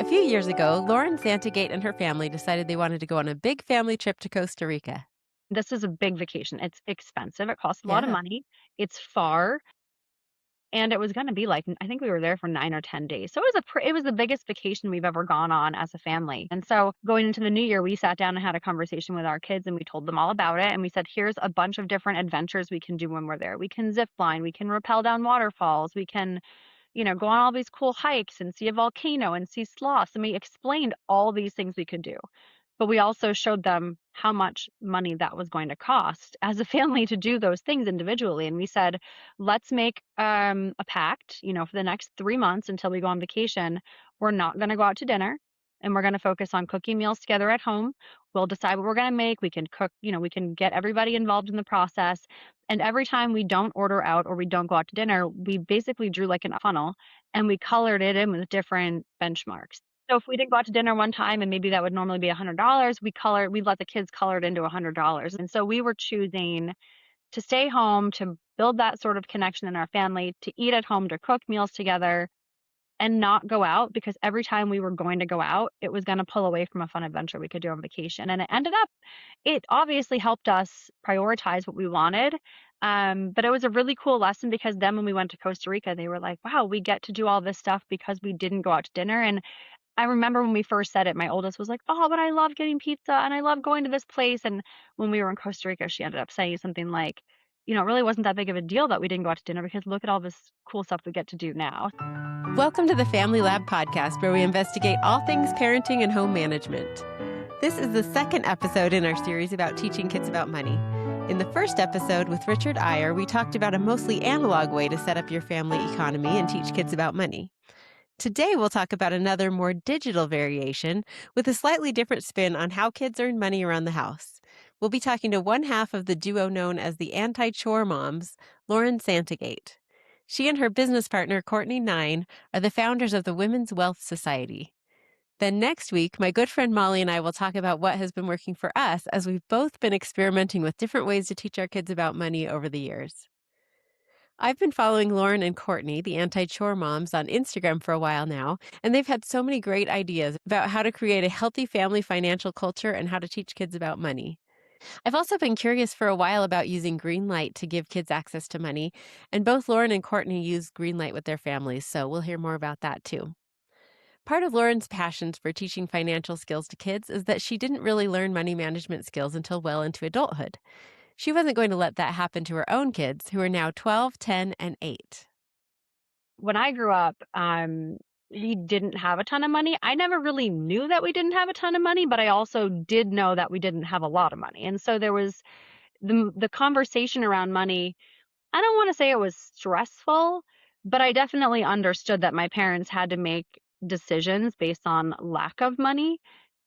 few years ago, Lauren Santagate and her family decided they wanted to go on a big family trip to Costa Rica. This is a big vacation. It's expensive. It costs a lot of Yeah. money. It's far, and it was gonna be like I think we were there for 9 or 10 days. So it was the biggest vacation we've ever gone on as a family. And so going into the new year, we sat down and had a conversation with our kids and we told them all about it. And we said, here's a bunch of different adventures we can do when we're there. We can zip line, we can rappel down waterfalls, we can, go on all these cool hikes and see a volcano and see sloths. And we explained all these things we could do. But we also showed them how much money that was going to cost as a family to do those things individually. And we said, let's make a pact, for the next 3 months until we go on vacation. We're not going to go out to dinner and we're going to focus on cooking meals together at home. We'll decide what we're going to make. We can cook, we can get everybody involved in the process. And every time we don't order out or we don't go out to dinner, we basically drew like a funnel and we colored it in with different benchmarks. So if we did go out to dinner one time and maybe that would normally be $100, we let the kids color it into $100. And so we were choosing to stay home, to build that sort of connection in our family, to eat at home, to cook meals together and not go out because every time we were going to go out, it was going to pull away from a fun adventure we could do on vacation. And it obviously helped us prioritize what we wanted. But it was a really cool lesson because then when we went to Costa Rica, they were like, wow, we get to do all this stuff because we didn't go out to dinner. And I remember when we first said it, my oldest was like, "Oh, but I love getting pizza and I love going to this place." And when we were in Costa Rica, she ended up saying something like, "It really wasn't that big of a deal that we didn't go out to dinner because look at all this cool stuff we get to do now." Welcome to the Family Lab podcast, where we investigate all things parenting and home management. This is the second episode in our series about teaching kids about money. In the first episode with Richard Iyer, we talked about a mostly analog way to set up your family economy and teach kids about money. Today, we'll talk about another more digital variation with a slightly different spin on how kids earn money around the house. We'll be talking to one half of the duo known as the Anti-Chore moms, Lauren Santagate. She and her business partner, Courtney Nine, are the founders of the Women's Wealth Society. Then next week, my good friend Molly and I will talk about what has been working for us as we've both been experimenting with different ways to teach our kids about money over the years. I've been following Lauren and Courtney, the Anti-Chore moms, on Instagram for a while now, and they've had so many great ideas about how to create a healthy family financial culture and how to teach kids about money. I've also been curious for a while about using Greenlight to give kids access to money, and both Lauren and Courtney use Greenlight with their families, so we'll hear more about that too. Part of Lauren's passions for teaching financial skills to kids is that she didn't really learn money management skills until well into adulthood. She wasn't going to let that happen to her own kids, who are now 12, 10, and 8. When I grew up, we didn't have a ton of money. I never really knew that we didn't have a ton of money, but I also did know that we didn't have a lot of money. And so there was the conversation around money. I don't wanna say it was stressful, but I definitely understood that my parents had to make decisions based on lack of money,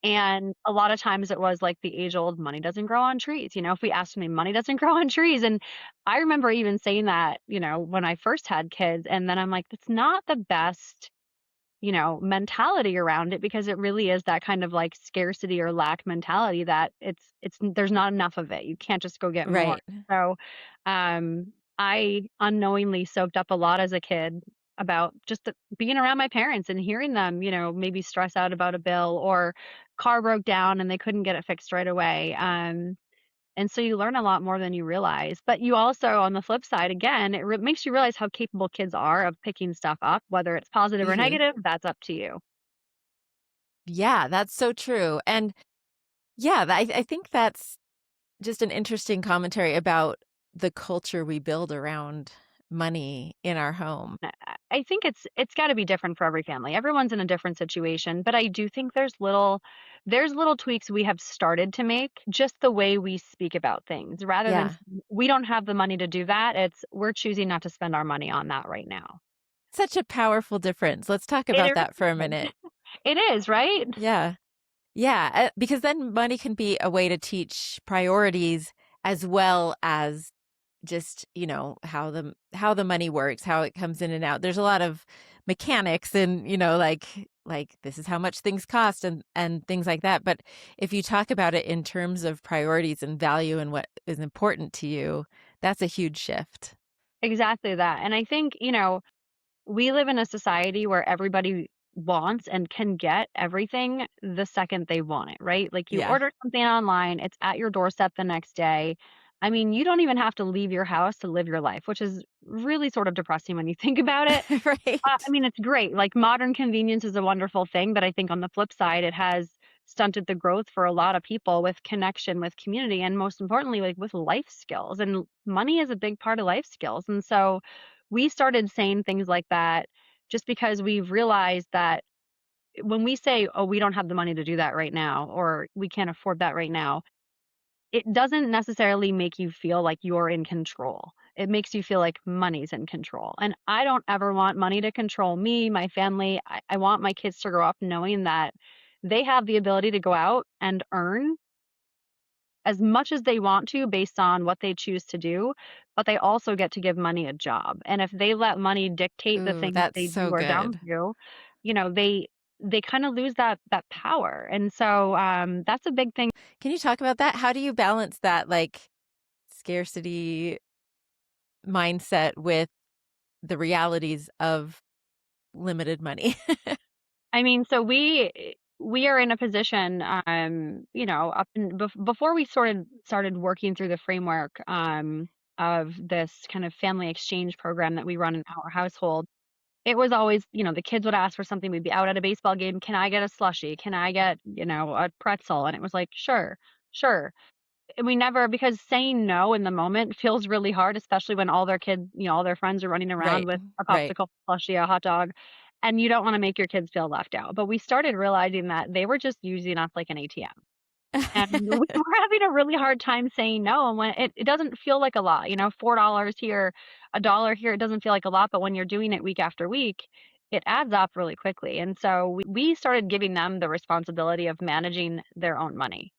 and a lot of times it was like the age-old, "Money doesn't grow on trees," if we asked me, "Money doesn't grow on trees," and I remember even saying that, when I first had kids, and then I'm like, "That's not the best, mentality around it," because it really is that kind of, like, scarcity or lack mentality that it's there's not enough of it. You can't just go get more. Right. So, I unknowingly soaked up a lot as a kid about just being around my parents and hearing them, maybe stress out about a bill or car broke down and they couldn't get it fixed right away. And so you learn a lot more than you realize. But you also, on the flip side, again, makes you realize how capable kids are of picking stuff up, whether it's positive or Hmm. negative, that's up to you. Yeah, that's so true. And yeah, I think that's just an interesting commentary about the culture we build around money in our home. I think it's got to be different for every family. Everyone's in a different situation, but I do think there's little tweaks we have started to make just the way we speak about things rather than Yeah, we don't have the money to do that. It's we're choosing not to spend our money on that right now. such a powerful difference. Let's talk It about that for a is. minute. It is, right? Yeah. Yeah, because then money can be a way to teach priorities as well as just, how the money works, how it comes in and out. There's a lot of mechanics and, like this is how much things cost and things like that. But if you talk about it in terms of priorities and value and what is important to you, that's a huge shift. Exactly that. And I think, we live in a society where everybody wants and can get everything the second they want it, right? Like you Yeah. order something online, it's at your doorstep the next day. I mean, you don't even have to leave your house to live your life, which is really sort of depressing when you think about it. I Right. mean, it's great. Like modern convenience is a wonderful thing, but I think on the flip side, it has stunted the growth for a lot of people with connection, with community, and most importantly, like with life skills. And money is a big part of life skills. And so we started saying things like that just because we've realized that when we say, oh, we don't have the money to do that right now, or we can't afford that right now, it doesn't necessarily make you feel like you're in control. It makes you feel like money's in control. And I don't ever want money to control me, my family. I want my kids to grow up knowing that they have the ability to go out and earn as much as they want to based on what they choose to do, but they also get to give money a job. And if they let money dictate the Ooh, things that's they do so or don't good. do, they kind of lose that power. And so that's a big thing. Can you talk about that? How do you balance that like scarcity mindset with the realities of limited money? I mean, so we are in a position, up before we started working through the framework of this kind of family exchange program that we run in our household. It was always, the kids would ask for something. We'd be out at a baseball game. Can I get a slushie? Can I get, a pretzel? And it was like, sure, sure. And we never, because saying no in the moment feels really hard, especially when all their kids, all their friends are running around Right. with a Right. popsicle, slushie, a hot dog, and you don't want to make your kids feel left out. But we started realizing that they were just using us like an ATM. And we were having a really hard time saying no. And when it doesn't feel like a lot, $4 here, a dollar here, it doesn't feel like a lot. But when you're doing it week after week, it adds up really quickly. And so we started giving them the responsibility of managing their own money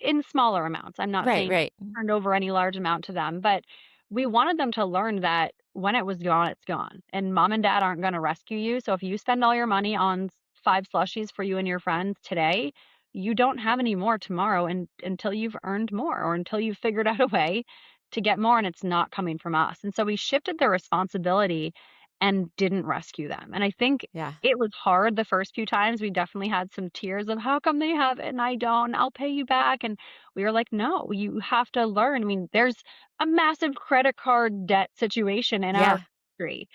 in smaller amounts. I'm not Right, saying right. turned over any large amount to them, but we wanted them to learn that when it was gone, it's gone. And mom and dad aren't going to rescue you. So if you spend all your money on five slushies for you and your friends today, you don't have any more tomorrow until you've earned more or until you've figured out a way to get more and it's not coming from us. And so we shifted the responsibility and didn't rescue them. And I think Yeah. it was hard the first few times. We definitely had some tears of how come they have it and I don't? I'll pay you back. And we were like, no, you have to learn. I mean, there's a massive credit card debt situation in our Yeah. country.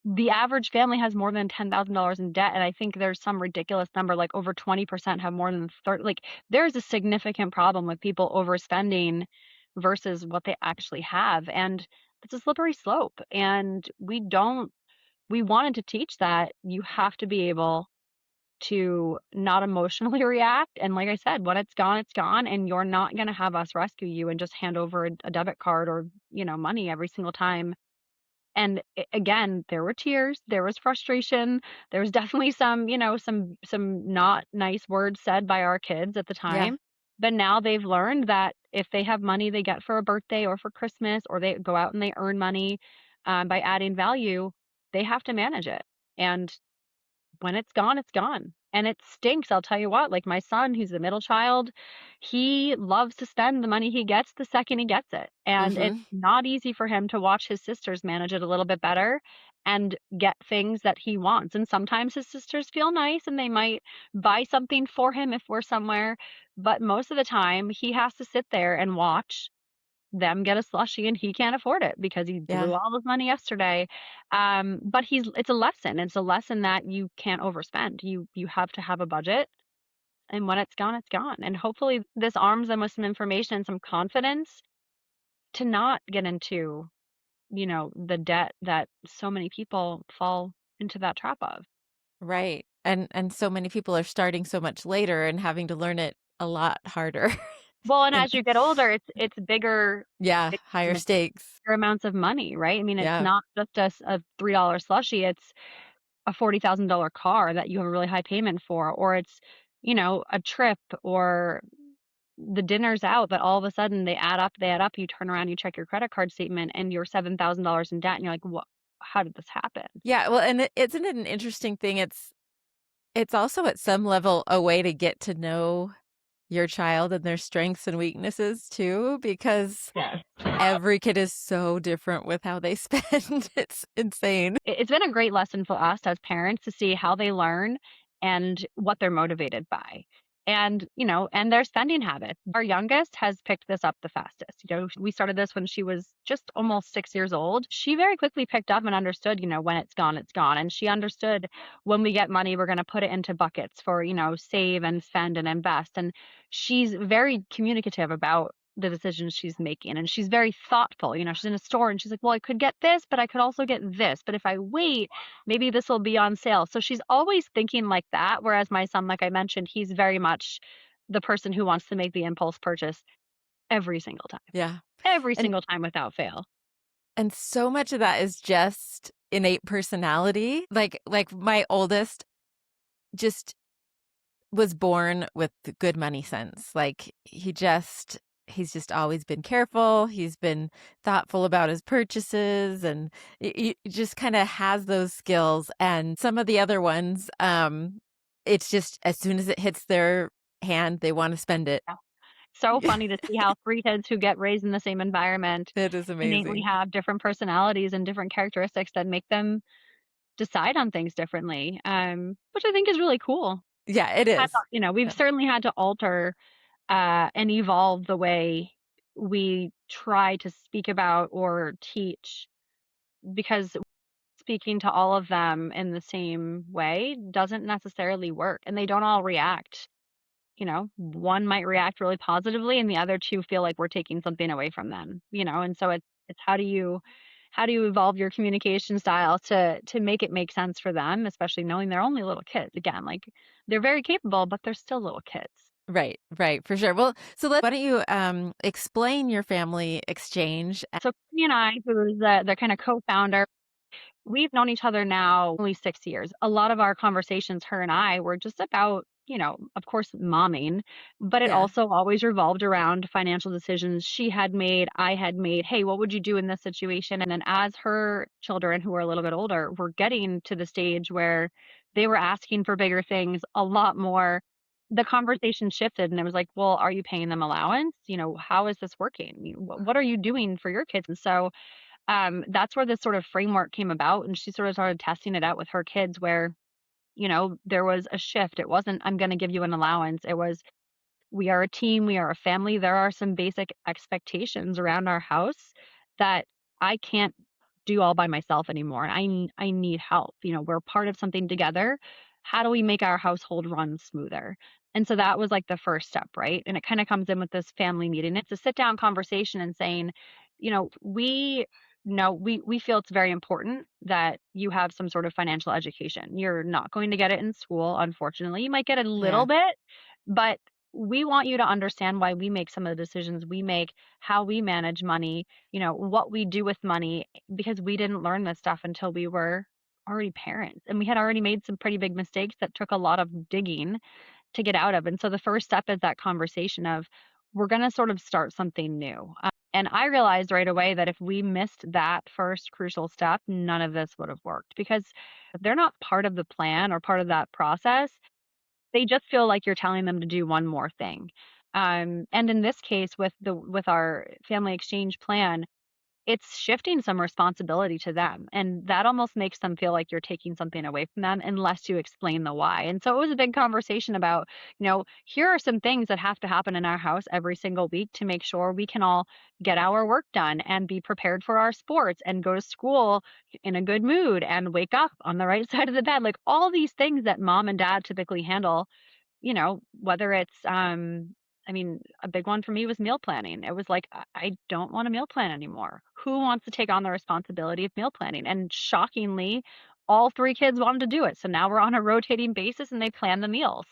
The average family has more than $10,000 in debt, and I think there's some ridiculous number, like over 20% have more than 30. Like, there's a significant problem with people overspending versus what they actually have, and it's a slippery slope. And we wanted to teach that you have to be able to not emotionally react. And like I said, when it's gone, and you're not going to have us rescue you and just hand over a debit card or, money every single time. And again, there were tears, there was frustration, there was definitely some, some not nice words said by our kids at the Yeah. time. But now they've learned that if they have money they get for a birthday or for Christmas, or they go out and they earn money by adding value, they have to manage it. And when it's gone, it's gone. And it stinks, I'll tell you what. Like my son, who's the middle child, he loves to spend the money he gets the second he gets it. And it's Mhm. not easy for him to watch his sisters manage it a little bit better and get things that he wants. And sometimes his sisters feel nice and they might buy something for him if we're somewhere. But most of the time, he has to sit there and watch them get a slushie and he can't afford it because he Yeah. blew all his money yesterday. But it's a lesson. It's a lesson that you can't overspend. You have to have a budget, and when it's gone, it's gone. And hopefully this arms them with some information and some confidence to not get into, the debt that so many people fall into that trap of. Right. And so many people are starting so much later and having to learn it a lot harder. Well, and And as you get older, it's bigger, yeah, bigger higher stakes. amounts of money, right? I mean, it's Yeah. not just a $3 slushie. It's a $40,000 car that you have a really high payment for, or it's, a trip or the dinners out that all of a sudden they add up, you turn around, you check your credit card statement and you're $7,000 in debt and you're like, "What? How did this happen?" Yeah, well, and isn't it an interesting thing? It's also at some level a way to get to know your child and their strengths and weaknesses too, because Yes. every kid is so different with how they spend. It's insane. It's been a great lesson for us as parents to see how they learn and what they're motivated by. And, and their spending habits. Our youngest has picked this up the fastest. We started this when she was just almost 6 years old. She very quickly picked up and understood, when it's gone, it's gone. And she understood when we get money, we're going to put it into buckets for, save and spend and invest. And she's very communicative about the decisions she's making, and she's very thoughtful. She's in a store and she's like, well, I could get this, but I could also get this, but if I wait, maybe this will be on sale. So she's always thinking like that, whereas my son, like I mentioned, he's very much the person who wants to make the impulse purchase Yeah. every And single time without fail. and so much of that is just innate personality. Like my oldest just was born with the good money sense. Like he's just always been careful. He's been thoughtful about his purchases, and he just kind of has those skills. And some of the other ones, it's just as soon as it hits their hand, they want to spend it. Yeah. So funny to see how three kids who get raised in the same environment It is innately amazing. have different personalities and different characteristics that make them decide on things differently, which I think is really cool. Yeah, it is. We've Yeah. certainly had to alter and evolve the way we try to speak about or teach, because speaking to all of them in the same way doesn't necessarily work, and they don't all react. One might react really positively and the other two feel like we're taking something away from them, and so it's how do you evolve your communication style to make it make sense for them, especially knowing they're only little kids. Again, like, they're very capable, but they're still little kids. Right, right, for sure. Well, so why don't you explain your family exchange? So Courtney and I, who's the kind of co-founder, we've known each other now only 6 years. A lot of our conversations, her and I, were just about, of course, momming, but it Yeah, also always revolved around financial decisions she had made, I had made. Hey, what would you do in this situation? And then as her children, who are a little bit older, were getting to the stage where they were asking for bigger things, a lot more, the conversation shifted and it was like, well, are you paying them allowance? How is this working? What are you doing for your kids? And so that's where this sort of framework came about, and she sort of started testing it out with her kids where, there was a shift. It wasn't, I'm going to give you an allowance. It was, we are a team, we are a family. There are some basic expectations around our house that I can't do all by myself anymore. I need help. We're part of something together. How do we make our household run smoother? And so that was like the first step, right? And it kind of comes in with this family meeting. It's a sit down conversation and saying, we know we feel it's very important that you have some sort of financial education. You're not going to get it in school, unfortunately. You might get a little yeah, bit, but we want you to understand why we make some of the decisions we make, how we manage money, what we do with money, because we didn't learn this stuff until we were already parents. And we had already made some pretty big mistakes that took a lot of digging to get out of. And so the first step is that conversation of, we're going to sort of start something new. And I realized right away that if we missed that first crucial step, none of this would have worked, because if they're not part of the plan or part of that process, they just feel like you're telling them to do one more thing. And in this case, with our family exchange plan, it's shifting some responsibility to them, and that almost makes them feel like you're taking something away from them unless you explain the why. And so it was a big conversation about, here are some things that have to happen in our house every single week to make sure we can all get our work done and be prepared for our sports and go to school in a good mood and wake up on the right side of the bed. Like, all these things that mom and dad typically handle, whether it's, I mean, a big one for me was meal planning. It was like, I don't want to meal plan anymore. Who wants to take on the responsibility of meal planning? And shockingly, all three kids wanted to do it. So now we're on a rotating basis and they plan the meals,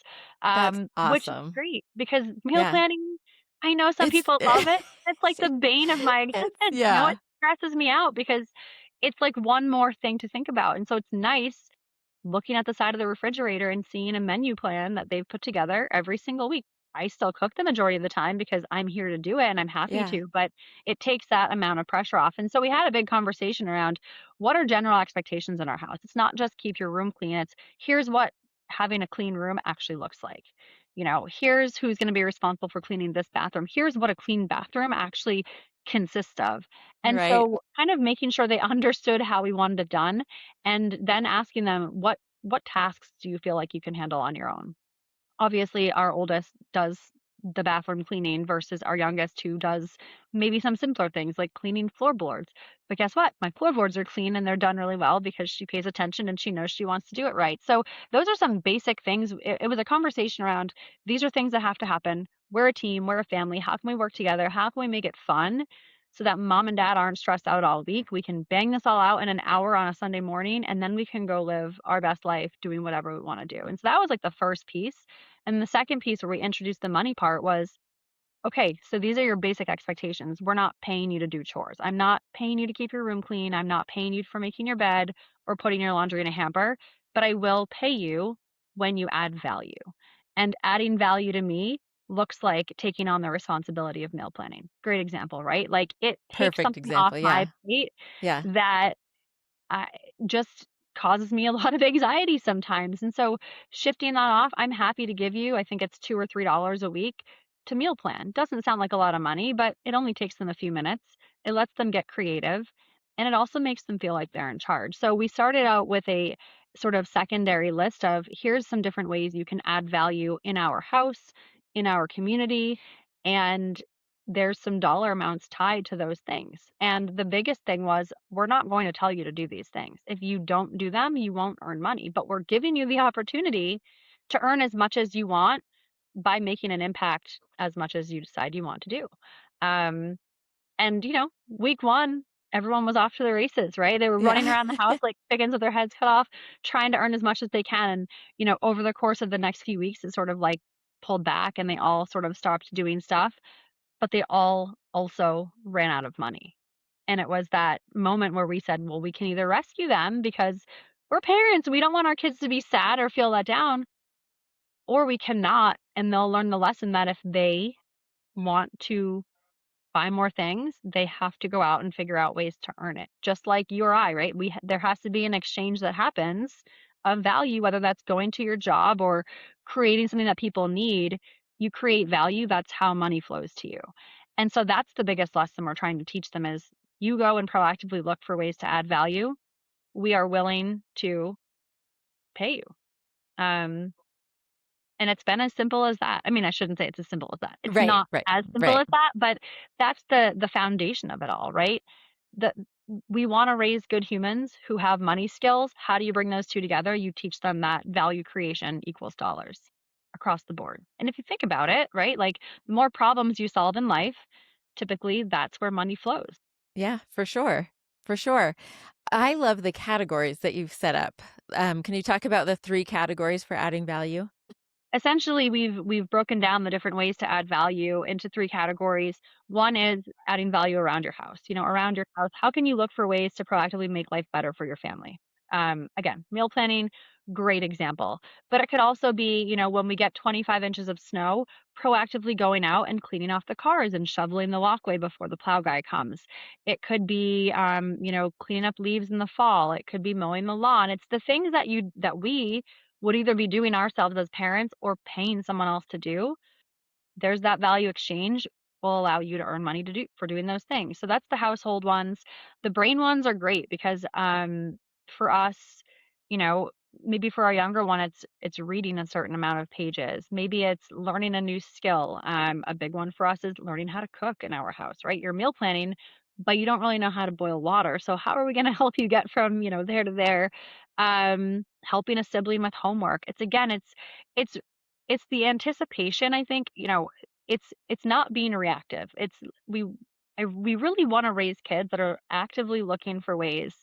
that's which is awesome. great because meal Yeah, planning, I know some it's people love it. It's like the bane of my it's existence. yeah, It stresses me out because it's like one more thing to think about. And so it's nice looking at the side of the refrigerator and seeing a menu plan that they've put together every single week. I still cook the majority of the time because I'm here to do it and I'm happy yeah, to, but it takes that amount of pressure off. And so we had a big conversation around, what are general expectations in our house? It's not just keep your room clean. It's, here's what having a clean room actually looks like. here's who's going to be responsible for cleaning this bathroom. Here's what a clean bathroom actually consists of. And Right. so kind of making sure they understood how we wanted it done, and then asking them, what tasks do you feel like you can handle on your own? Obviously, our oldest does the bathroom cleaning versus our youngest, who does maybe some simpler things like cleaning floorboards. But guess what? My floorboards are clean and they're done really well because she pays attention and she knows she wants to do it right. So those are some basic things. It was a conversation around, these are things that have to happen. We're a team, we're a family. How can we work together? How can we make it fun so that mom and dad aren't stressed out all week? We can bang this all out in an hour on a Sunday morning, and then we can go live our best life doing whatever we want to do. And so that was like the first piece. And the second piece where we introduced the money part was, okay, so these are your basic expectations. We're not paying you to do chores. I'm not paying you to keep your room clean. I'm not paying you for making your bed or putting your laundry in a hamper, but I will pay you when you add value. And adding value to me looks like taking on the responsibility of meal planning. Great example, right? Like, it takes Perfect something off example. my Yeah. plate Yeah. that I just causes me a lot of anxiety sometimes. And so shifting that off, I'm happy to give you, I think it's $2 or $3 a week to meal plan. Doesn't sound like a lot of money, but it only takes them a few minutes. It lets them get creative, and it also makes them feel like they're in charge. So we started out with a sort of secondary list of, here's some different ways you can add value in our house, in our community, and there's some dollar amounts tied to those things. And the biggest thing was, we're not going to tell you to do these things. If you don't do them, you won't earn money, but we're giving you the opportunity to earn as much as you want by making an impact as much as you decide you want to do. Um, and week one, everyone was off to the races, right? They were running Yeah. around the house like chickens with their heads cut off, trying to earn as much as they can. And, over the course of the next few weeks, it sort of like pulled back and they all sort of stopped doing stuff, but they all also ran out of money. And it was that moment where we said, well, we can either rescue them because we're parents, we don't want our kids to be sad or feel let down, or we cannot, and they'll learn the lesson that if they want to buy more things, they have to go out and figure out ways to earn it. Just like you or I, right? There has to be an exchange that happens of value, whether that's going to your job or creating something that people need. You create value, that's how money flows to you. And so that's the biggest lesson we're trying to teach them is, you go and proactively look for ways to add value. We are willing to pay you. Um, and it's been as simple as that. I mean, I shouldn't say it's as simple as that. It's Right. not Right. as simple Right. as that, but that's the foundation of it all, right? The We want to raise good humans who have money skills. How do you bring those two together? You teach them that value creation equals dollars across the board. And if you think about it, right, like, the more problems you solve in life, typically that's where money flows. Yeah, for sure. For sure. I love the categories that you've set up. Can you talk about the three categories for adding value? Essentially, we've broken down the different ways to add value into three categories. One is adding value around your house. Around your house, how can you look for ways to proactively make life better for your family? Again, meal planning, great example. But it could also be, when we get 25 inches of snow, proactively going out and cleaning off the cars and shoveling the walkway before the plow guy comes. It could be, cleaning up leaves in the fall. It could be mowing the lawn. It's the things that we would either be doing ourselves as parents or paying someone else to do. There's that value exchange will allow you to earn money to do for doing those things. So that's the household ones. The brain ones are great because for us, you know, maybe for our younger one, it's reading a certain amount of pages. Maybe it's learning a new skill. A big one for us is learning how to cook in our house, right? You're meal planning, but you don't really know how to boil water. So how are we going to help you get from, there to there? Helping a sibling with homework. It's it's the anticipation, I think, it's not being reactive. We we really wanna raise kids that are actively looking for ways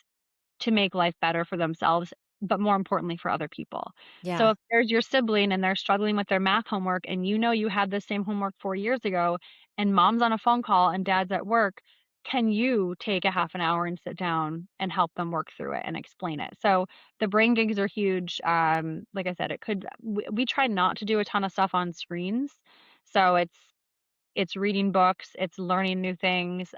to make life better for themselves, but more importantly for other people. So Yeah. if there's your sibling and they're struggling with their math homework and you had the same homework 4 years ago and mom's on a phone call and dad's at work, can you take a half an hour and sit down and help them work through it and explain it? So the brain gigs are huge. Like I said, we try not to do a ton of stuff on screens. So it's reading books, it's learning new things.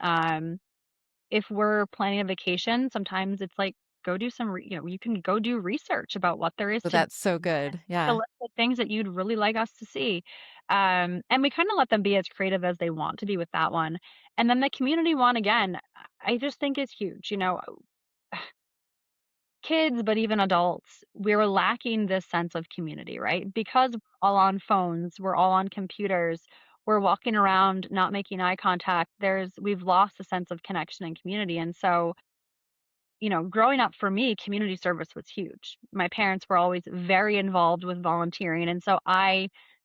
If we're planning a vacation, sometimes it's like go do some, you can go do research about what there is So to do, that's so good. a Yeah. list of things that you'd really like us to see. And we kind of let them be as creative as they want to be with that one. And then the community one, again, I just think is huge. Kids, but even adults, we're lacking this sense of community, right? Because we're all on phones, we're all on computers, we're walking around not making eye contact. We've lost a sense of connection and community. And so, growing up for me, community service was huge. My parents were always very involved with volunteering. And so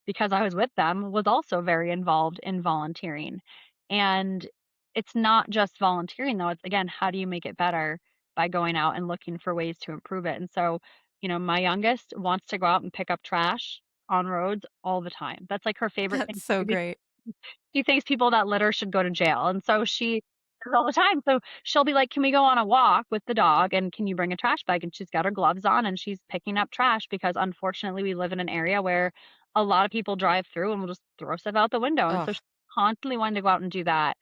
because I was with them, was also very involved in volunteering. And it's not just volunteering, though. It's, again, how do you make it better by going out and looking for ways to improve it? And so, my youngest wants to go out and pick up trash on roads all the time. That's like her favorite thing That's to so do. great. She thinks people that litter should go to jail, and so she does all the time. So she'll be like, "Can we go on a walk with the dog, and can you bring a trash bag?" And she's got her gloves on, and she's picking up trash because, unfortunately, we live in an area where a lot of people drive through and will just throw stuff out the window, and so Oh, she's constantly wanting to go out and do that.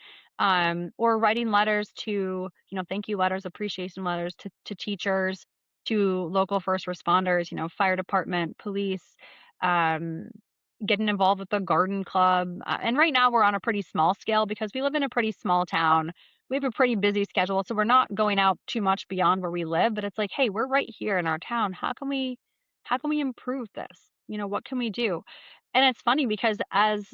Or writing letters to, thank you letters, appreciation letters to teachers, to local first responders, fire department, police, um, getting involved with the garden club. And right now we're on a pretty small scale because we live in a pretty small town. We have a pretty busy schedule, so we're not going out too much beyond where we live, but it's like, "Hey, we're right here in our town. How can we improve this? What can we do?" And it's funny because as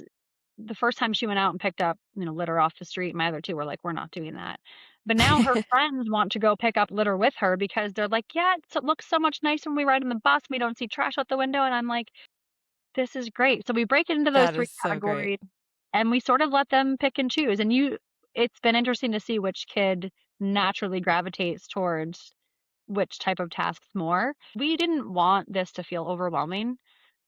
the first time she went out and picked up, litter off the street, my other 2 were like, "We're not doing that." But now her friends want to go pick up litter with her because they're like, "Yeah, it looks so much nicer when we ride in the bus. We don't see trash out the window." And I'm like, this is great. So we break it into those that 3 is so great. categories, and we sort of let them pick and choose, and it's been interesting to see which kid naturally gravitates towards which type of tasks more. We didn't want this to feel overwhelming.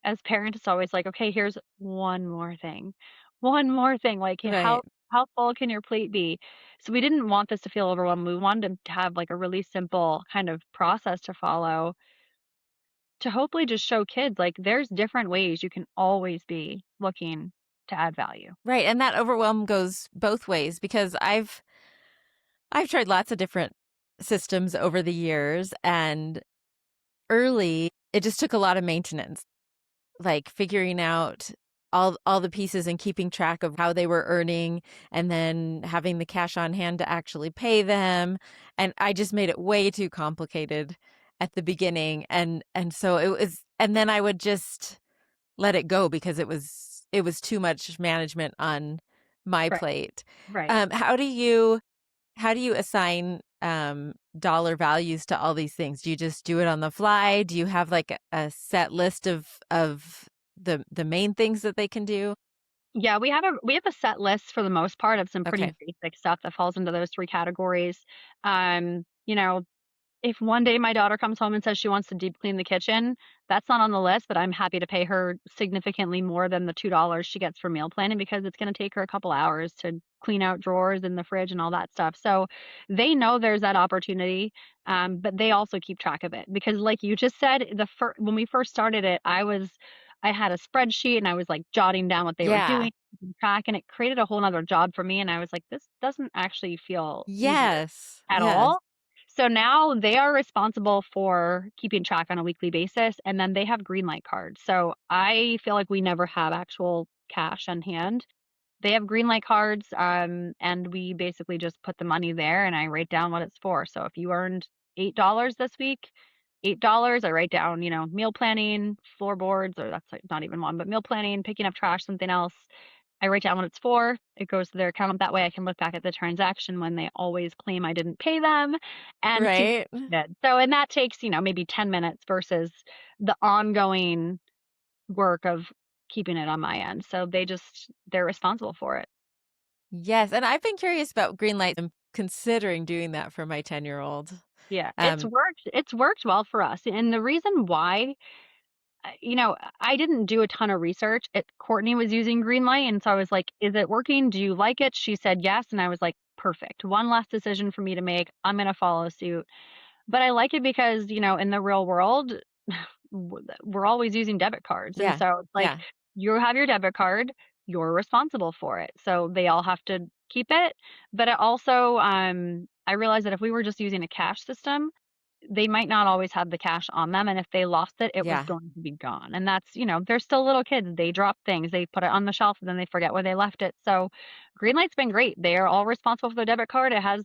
As parents, it's always like, "Okay, here's one more thing. One more thing." Like, Right. how full can your plate be? So we didn't want this to feel overwhelming. We wanted them to have, like, a really simple kind of process to follow to hopefully just show kids, like, there's different ways you can always be looking to add value. Right, and that overwhelm goes both ways because I've tried lots of different systems over the years, and early, it just took a lot of maintenance, like figuring out all the pieces and keeping track of how they were earning and then having the cash on hand to actually pay them, and I just made it way too complicated at the beginning, and so it was, and then I would just let it go because it was too much management on my Right, plate. right. How do you assign dollar values to all these things? Do you just do it on the fly? Do you have like a set list of the main things that they can do? Yeah, we have a set list for the most part of some pretty Okay. basic stuff that falls into those 3 categories. Um, you know, If one day my daughter comes home and says she wants to deep clean the kitchen, that's not on the list, but I'm happy to pay her significantly more than the $2 she gets for meal planning because it's gonna take her a couple hours to clean out drawers in the fridge and all that stuff. So they know there's that opportunity, but they also keep track of it because like you just said, when we first started it, I had a spreadsheet and I was like jotting down what they were Yeah. doing, keeping track, and it created a whole nother job for me. And I was like, this doesn't actually feel easier Yes. at Yes. all. So now they are responsible for keeping track on a weekly basis, and then they have Greenlight cards. So I feel like we never have actual cash on hand. They have Greenlight cards, and we basically just put the money there, and I write down what it's for. So if you earned $8 this week, $8, I write down, meal planning, floorboards, or that's like not even one, but meal planning, picking up trash, something else. I write down what it's for. It goes to their account. That way I can look back at the transaction when they always claim I didn't pay them and see Right. what I did. So, and that takes, maybe 10 minutes versus the ongoing work of keeping it on my end. So they're responsible for it. Yes. And I've been curious about green light. I'm considering doing that for my 10-year-old. Yeah, it's Um, worked. It's worked well for us. And the reason why, I didn't do a ton of research. Courtney was using Greenlight, and so I was like, "Is it working? Do you like it?" She said yes, and I was like, "Perfect. One less decision for me to make. I'm gonna follow suit." But I like it because, in the real world, we're always using debit cards, and yeah. so it's like Yeah. you have your debit card, you're responsible for it. So they all have to keep it. But it also, I realized that if we were just using a cash system, they might not always have the cash on them, and if they lost it, it was Yeah. going to be gone, and that's they're still little kids, they drop things, they put it on the shelf, and then they forget where they left it, so Greenlight's been great. They are all responsible for their debit card. It has,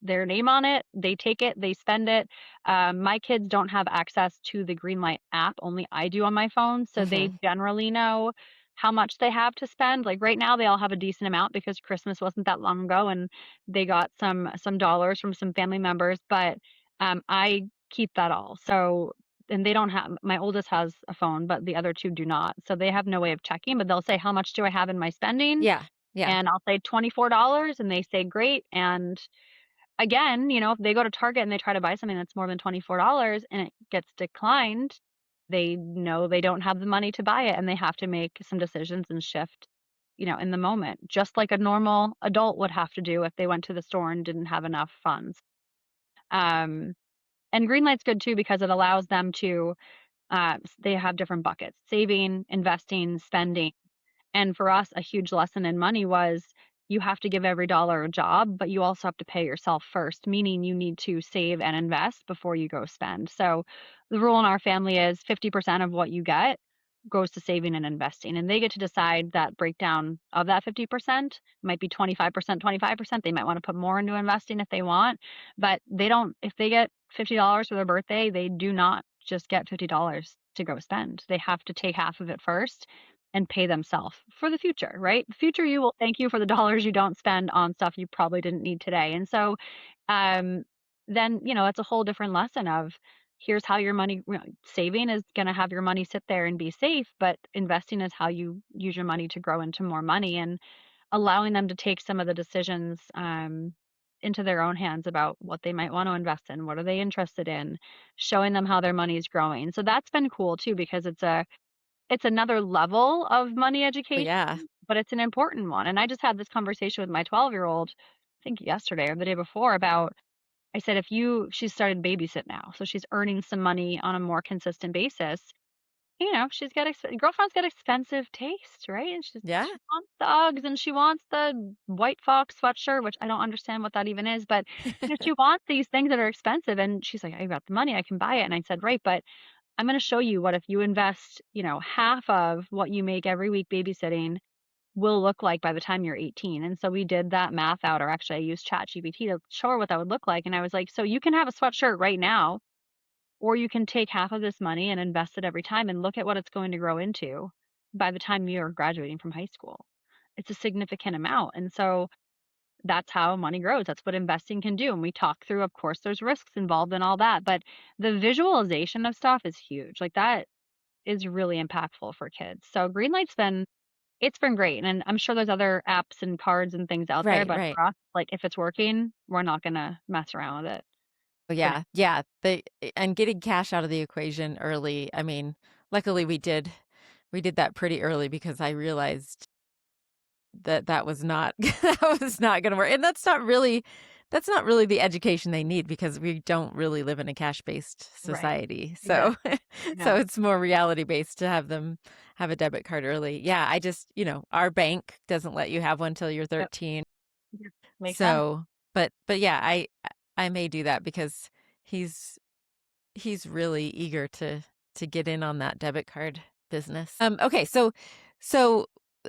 their name on it. They take it, they spend it. My kids don't have access to the Greenlight app, only I do on my phone, so they Mhm. generally know how much they have to spend. Like right now, they all have a decent amount because Christmas wasn't that long ago, and they got some dollars from some family members, but I keep that all. So, and they don't have, my oldest has a phone, but the other two do not. So they have no way of checking, but they'll say, how much do I have in my spending? Yeah. Yeah. And I'll say $24 and they say, great. And again, if they go to Target and they try to buy something that's more than $24 and it gets declined, they know they don't have the money to buy it and they have to make some decisions and shift, in the moment, just like a normal adult would have to do if they went to the store and didn't have enough funds. Um, and Greenlight's good too because it allows them to, they have different buckets: saving, investing, spending. And for us, a huge lesson in money was you have to give every dollar a job, but you also have to pay yourself first, meaning you need to save and invest before you go spend. So the rule in our family is 50% of what you get goes to saving and investing. And they get to decide that breakdown of that 50%. Might be 25%, 25%. They might want to put more into investing if they want, but they don't, if they get $50 for their birthday, they do not just get $50 to go spend. They have to take half of it first and pay themselves for the future, right? The future you will thank you for the dollars you don't spend on stuff you probably didn't need today. And so um then, it's a whole different lesson of here's how your money, saving is going to have your money sit there and be safe, but investing is how you use your money to grow into more money, and allowing them to take some of the decisions into their own hands about what they might want to invest in, what are they interested in, showing them how their money is growing. So that's been cool too because it's another level of money Oh, education, yeah. but it's an important one, and I just had this conversation with my 12-year-old, I think yesterday or the day before, about I said, "If you" she started babysit now, so she's earning some money on a more consistent basis. She's got girlfriend's got expensive taste, right? And Yeah. she wants the Uggs and she wants the White Fox sweatshirt, which I don't understand what that even is, but, she wants these things that are expensive, and she's like, "I got the money, I can buy it." And I said, "Right, but I'm gonna show you what if you invest, half of what you make every week babysitting will look like by the time you're 18." And so we did that math out, or actually I used ChatGPT to show her what that would look like. And I was like, so you can have a sweatshirt right now, or you can take half of this money and invest it every time and look at what it's going to grow into by the time you're graduating from high school. It's a significant amount. And so that's how money grows. That's what investing can do. And we talk through, of course, there's risks involved in all that, but the visualization of stuff is huge. Like that is really impactful for kids. So Greenlight's been it's been great, and I'm sure there's other apps and cards and things out there, Right, but right. for us, like, if it's working, we're not gonna mess around with it. Oh, But yeah. Yeah. And getting cash out of the equation early. I mean, luckily we did that pretty early because I realized that that was not that was not gonna work. And that's not really the education they need because we don't really live in a cash-based right. society. So Exactly. so Yeah. it's more reality-based to have them have a debit card early. Yeah, I just, our bank doesn't let you have one till you're Yep. 13. Yeah. Makes sense. So, but yeah, I may do that because he's he's really eager to get in on that debit card business. Okay, so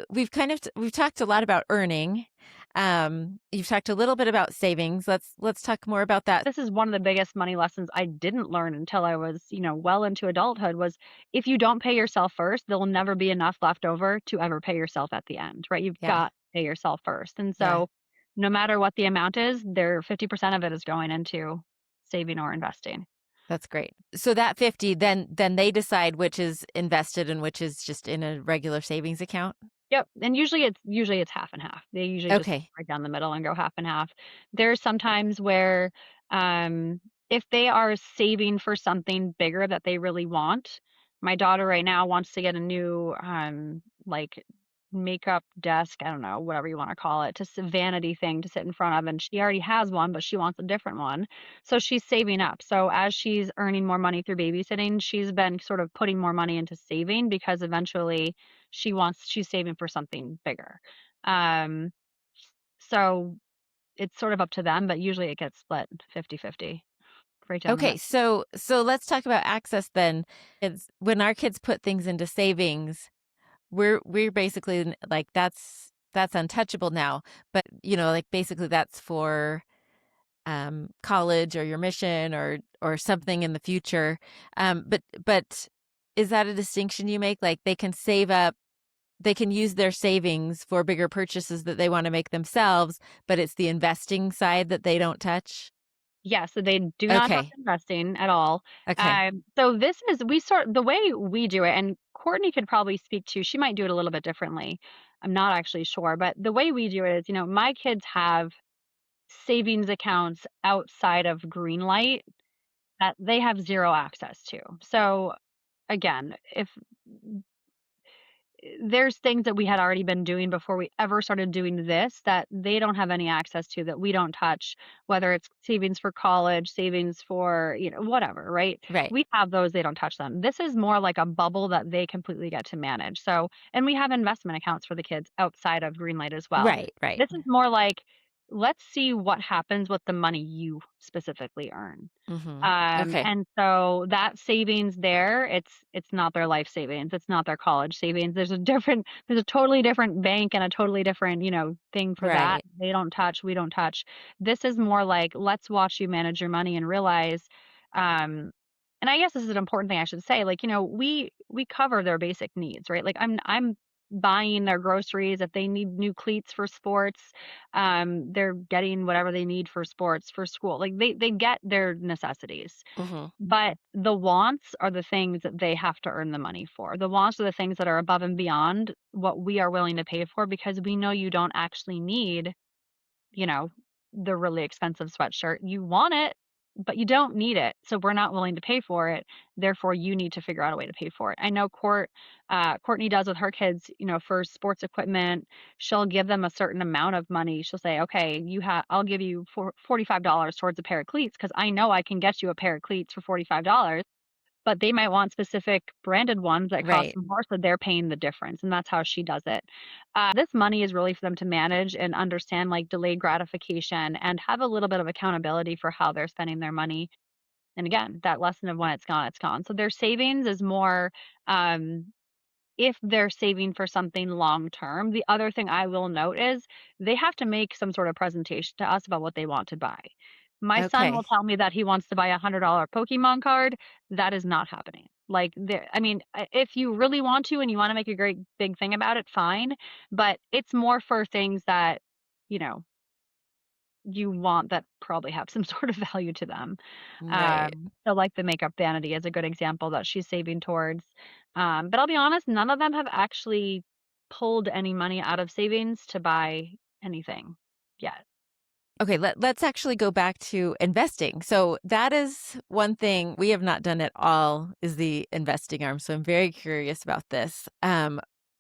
we've talked a lot about earning. You've talked a little bit about savings. Let's talk more about that. This is one of the biggest money lessons I didn't learn until I was, well into adulthood was if you don't pay yourself first, there'll never be enough left over to ever pay yourself at the end, right? You've Yeah, got to pay yourself first. And yeah, so no matter what the amount is, 50% of it is going into saving or investing. that's great. So that 50, then they decide which is invested and which is just in a regular savings account. Yep, and usually it's half and half. They usually just Okay. right down the middle and go half and half. There's sometimes where, um, if they are saving for something bigger that they really want, my daughter right now wants to get a new, like, makeup desk, I don't know, whatever you wanna call it, just a vanity thing to sit in front of, and she already has one, but she wants a different one. So she's saving up. So as she's earning more money through babysitting, she's been sort of putting more money into saving because eventually she's saving for something bigger. Um, so it's sort of up to them, but usually it gets split 50-50. Break down the Okay, myth. so let's talk about access then. It's when our kids put things into savings, we're basically like that's untouchable now. But like basically that's for college or your mission or something in the future. But is that a distinction you make? Like they can save up, they can use their savings for bigger purchases that they want to make themselves, but it's the investing side that they don't touch. Yeah, so they do not touch Okay. investing at all. Okay. So this is we sort the way we do it, and Courtney could probably speak to. She might do it a little bit differently. I'm not actually sure, but the way we do it is, my kids have savings accounts outside of Greenlight that they have zero access to. So again, if there's things that we had already been doing before we ever started doing this that they don't have any access to, that we don't touch, whether it's savings for college, savings for, whatever, right? Right. We have those, they don't touch them. This is more like a bubble that they completely get to manage. So, and we have investment accounts for the kids outside of Greenlight as well. Right. Right. This is more like, let's see what happens with the money you specifically earn. Okay. And so that savings there, it's not their life savings, it's not their college savings. There's a totally different bank and a totally different, thing for that. Right. They don't touch, we don't touch. This is more like, let's watch you manage your money and realize, um, and I guess this is an important thing I should say, like, we cover their basic needs, right? Like I'm buying their groceries if they need new cleats for sports. They're getting whatever they need for sports, for school. Like they get their necessities. hmm But the wants are the things that they have to earn the money for. The wants are the things that are above and beyond what we are willing to pay for, because we know you don't actually need, you know, the really expensive sweatshirt. You want it, but you don't need it. So we're not willing to pay for it. Therefore, you need to figure out a way to pay for it. I know Courtney does with her kids, for sports equipment. She'll give them a certain amount of money. She'll say, okay, I'll give you $45 towards a pair of cleats, because I know I can get you a pair of cleats for $45, but they might want specific branded ones that cost Right. more, so they're paying the difference, and that's how she does it. This money is really for them to manage and understand, like, delayed gratification and have a little bit of accountability for how they're spending their money. And again, that lesson of when it's gone, it's gone. So their savings is more, um, if they're saving for something long term. The other thing I will note is they have to make some sort of presentation to us about what they want to buy. My son will Okay. tell me that he wants to buy a $100 Pokemon card. That is not happening. Like there, I mean, if you really want to and you want to make a great big thing about it, fine. But it's more for things that, you know, you want that probably have some sort of value to them. Right. So like the makeup vanity is a good example that she's saving towards. But I'll be honest, none of them have actually pulled any money out of savings to buy anything yet. Okay, let's actually go back to investing. So that is one thing we have not done at all is the investing arm. So I'm very curious about this.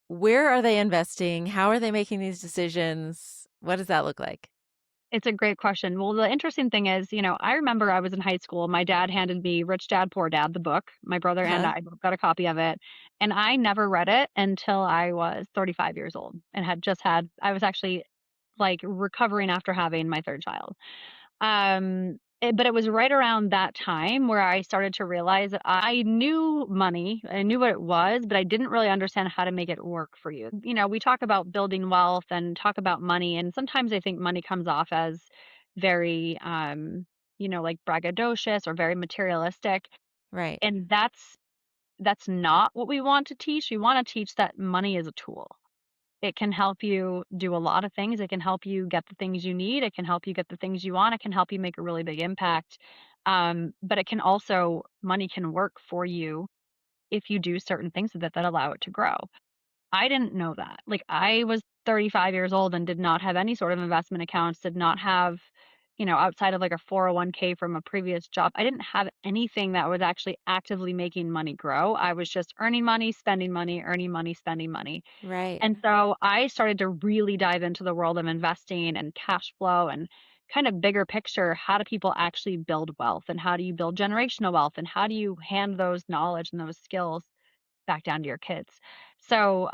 Where are they investing? How are they making these decisions? What does that look like? It's a great question. Well, the interesting thing is, I remember I was in high school. My dad handed me Rich Dad Poor Dad, the book. My brother and Huh? I both got a copy of it. And I never read it until I was 35 years old and I was actually like recovering after having my third child. But it was right around that time where I started to realize that I knew money, I knew what it was, but I didn't really understand how to make it work for you. We talk about building wealth and talk about money, and sometimes I think money comes off as very, like braggadocious or very materialistic. Right. And that's not what we want to teach. We want to teach that money is a tool. It can help you do a lot of things. It can help you get the things you need. It can help you get the things you want. It can help you make a really big impact. But it can also, money can work for you if you do certain things with it that allow it to grow. I didn't know that. Like I was 35 years old and did not have any sort of investment accounts, did not have, outside of like a 401k from a previous job, I didn't have anything that was actually actively making money grow. I was just earning money, spending money, earning money, spending money. Right. And so I started to really dive into the world of investing and cash flow and kind of bigger picture. How do people actually build wealth, and how do you build generational wealth, and how do you hand those knowledge and those skills back down to your kids. So,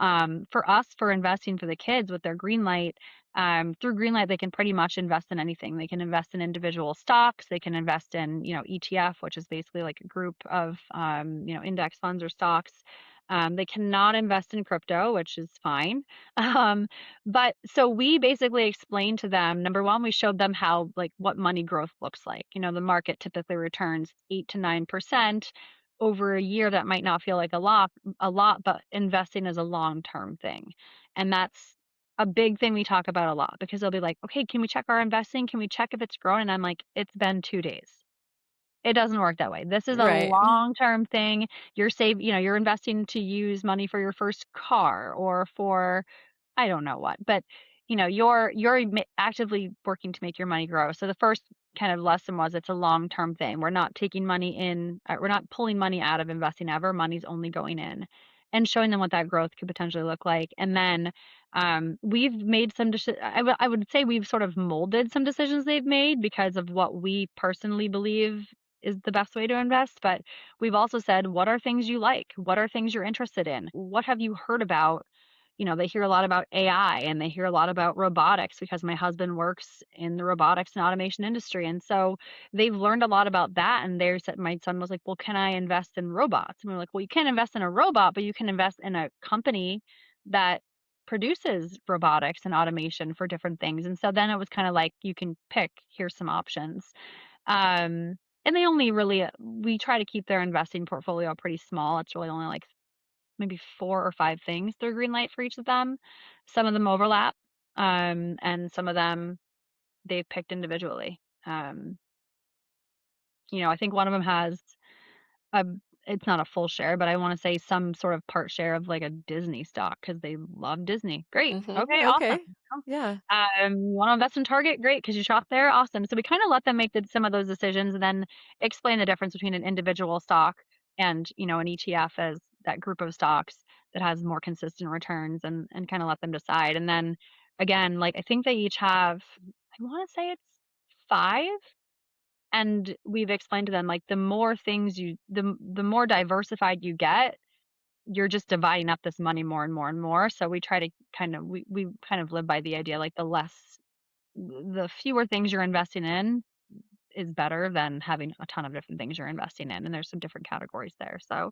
for us, for investing for the kids with their Greenlight, through Greenlight, they can pretty much invest in anything. They can invest in individual stocks. They can invest in, ETF, which is basically like a group of, index funds or stocks. They cannot invest in crypto, which is fine. Um, but so we basically explained to them, number one, we showed them how, like, what money growth looks like. The market typically returns 8 to 9% over a year. That might not feel like a lot, but investing is a long-term thing. And that's a big thing we talk about a lot because they'll be like, okay, can we check our investing? Can we check if it's growing? And I'm like, it's been 2 days. It doesn't work that way. This is a Right. long-term thing. You're investing to use money for your first car or for I don't know what, but, you're actively working to make your money grow. So the first kind of lesson was it's a long-term thing. We're not taking money in, we're not pulling money out of investing ever. Money's only going in, and showing them what that growth could potentially look like. And then we've made some. I would say we've sort of molded some decisions they've made because of what we personally believe is the best way to invest. But we've also said, what are things you like? What are things you're interested in? What have you heard about? They hear a lot about AI and they hear a lot about robotics because my husband works in the robotics and automation industry. And so they've learned a lot about that. And my son was like, well, can I invest in robots? And we are like, well, you can't invest in a robot, but you can invest in a company that produces robotics and automation for different things. And so then it was kind of like, you can pick, here's some options. And they only really, we try to keep their investing portfolio pretty small. It's really only like maybe 4 or 5 things through Greenlight for each of them. Some of them overlap, and some of them they've picked individually. Um, I think one of them has a it's not a full share, but I wanna say some sort of part share of, like, a Disney stock because they love Disney. Great. Okay, awesome. Okay. Yeah. You wanna invest in Target? Great, because you shop there? Awesome. So we kinda let them make some of those decisions and then explain the difference between an individual stock and, an ETF as that group of stocks that has more consistent returns and kinda let them decide. And then, again, like, I think they each have, I wanna say it's 5, and we've explained to them, like, the more diversified you get, you're just dividing up this money more and more and more. So we try to we kind of live by the idea, like, the fewer things you're investing in is better than having a ton of different things you're investing in, and there's some different categories there. So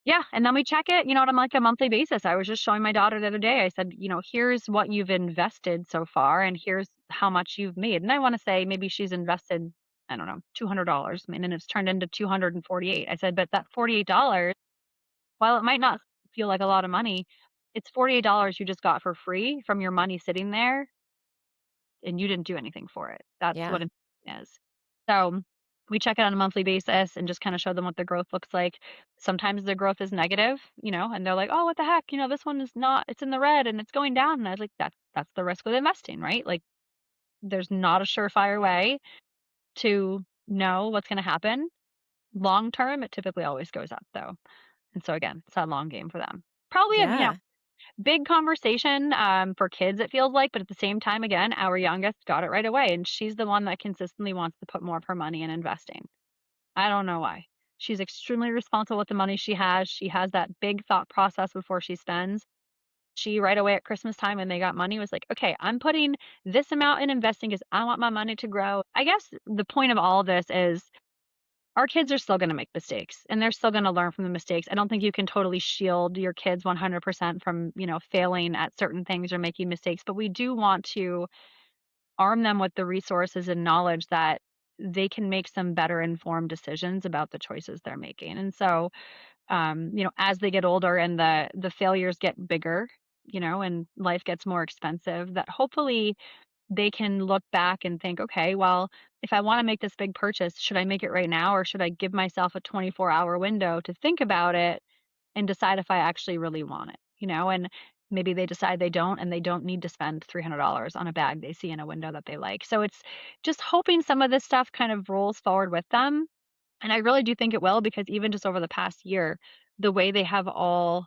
yeah, and then we check it, on like a monthly basis. I was just showing my daughter the other day. I said, here's what you've invested so far, and here's how much you've made. And I want to say maybe she's invested, I don't know, $200. I mean, and it's turned into 248. I said, but that $48, while it might not feel like a lot of money, it's $48 you just got for free from your money sitting there, and you didn't do anything for it. That's what Yeah. it is. So, we check it on a monthly basis and just kinda show them what the growth looks like. Sometimes the growth is negative, and they're like, "Oh, what the heck? This one is not it's in the red and it's going down." And I was like, That's the risk with investing, right? Like, there's not a surefire way to know what's gonna happen. Long term, it typically always goes up, though. And so, again, it's that long game for them. Probably a, Yeah. big conversation, for kids, it feels like, but at the same time, again, our youngest got it right away, and she's the one that consistently wants to put more of her money in investing. I don't know why. She's extremely responsible with the money she has. She has that big thought process before she spends. She right away at Christmas time when they got money was like, "Okay, I'm putting this amount in investing because I want my money to grow." I guess the point of all of this is our kids are still gonna make mistakes, and they're still gonna learn from the mistakes. I don't think you can totally shield your kids 100% from, failing at certain things or making mistakes, but we do want to arm them with the resources and knowledge that they can make some better informed decisions about the choices they're making. And so, as they get older and the failures get bigger, and life gets more expensive, that hopefully they can look back and think, okay, well, if I want to make this big purchase, should I make it right now or should I give myself a 24-hour window to think about it and decide if I actually really want it, And maybe they decide they don't and they don't need to spend $300 on a bag they see in a window that they like. So it's just hoping some of this stuff kind of rolls forward with them. And I really do think it will because even just over the past year, the way they have all